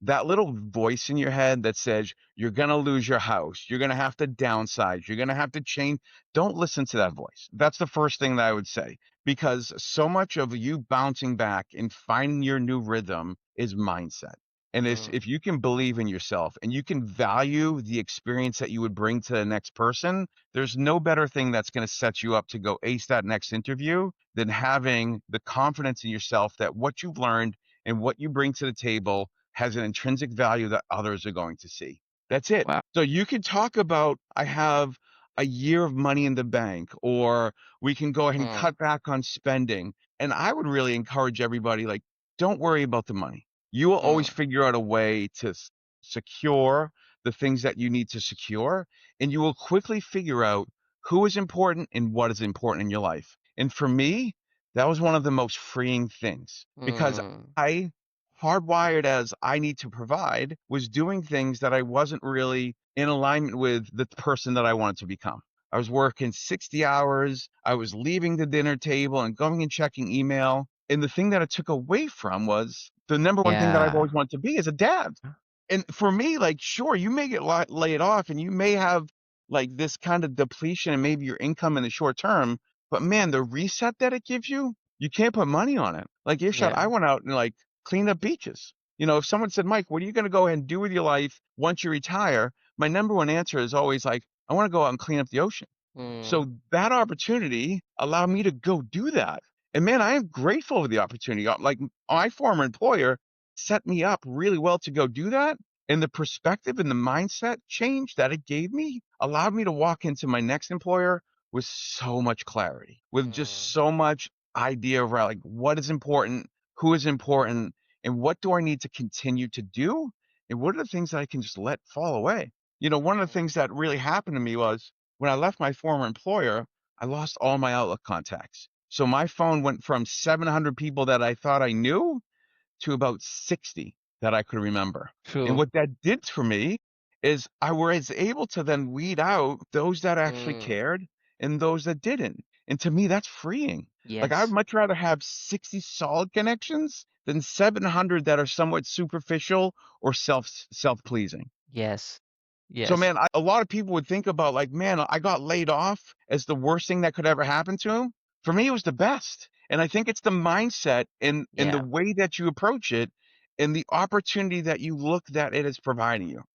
that little voice in your head that says you're going to lose your house, you're going to have to downsize, you're going to have to change, don't listen to that voice. That's the first thing that I would say, because so much of you bouncing back and finding your new rhythm is mindset. And it's, Mm. if you can believe in yourself and you can value the experience that you would bring to the next person, there's no better thing that's going to set you up to go ace that next interview than having the confidence in yourself that what you've learned and what you bring to the table has an intrinsic value that others are going to see. That's it. Wow. So you can talk about, I have a year of money in the bank, or we can go ahead and Mm. cut back on spending. And I would really encourage everybody, like, don't worry about the money. You will always Mm. figure out a way to secure the things that you need to secure, and you will quickly figure out who is important and what is important in your life. And for me, that was one of the most freeing things because Mm. I, hardwired as I need to provide, was doing things that I wasn't really in alignment with the person that I wanted to become. I was working 60 hours. I was leaving the dinner table and going and checking email. And the thing that I took away from was the number one thing that I've Yeah. always wanted to be is a dad. And for me, like, sure, you may get laid off and you may have like this kind of depletion and maybe your income in the short term, but man, the reset that it gives you can't put money on it. Like Irshad, Yeah. I went out and like cleaned up beaches. You know, if someone said, Mike, what are you going to go ahead and do with your life once you retire? My number one answer is always like, I want to go out and clean up the ocean. Mm. So that opportunity allowed me to go do that. And man, I am grateful for the opportunity. Like my former employer set me up really well to go do that. And the perspective and the mindset change that it gave me allowed me to walk into my next employer with so much clarity, with Mm. just so much idea of like what is important, who is important, and what do I need to continue to do? And what are the things that I can just let fall away? You know, one of the things that really happened to me was when I left my former employer, I lost all my Outlook contacts. So my phone went from 700 people that I thought I knew to about 60 that I could remember. And True. what that did for me is I was able to then weed out those that actually Mm. cared and those that didn't. And to me, that's freeing. Like I'd Yes. much rather have 60 solid connections than 700 that are somewhat superficial or self-pleasing. Yes. So Yes. man, a lot of people would think about like, man, I got laid off as the worst thing that could ever happen to him. For me, it was the best. And I think it's the mindset and the Yeah. way that you approach it and the opportunity that you look that it is providing you.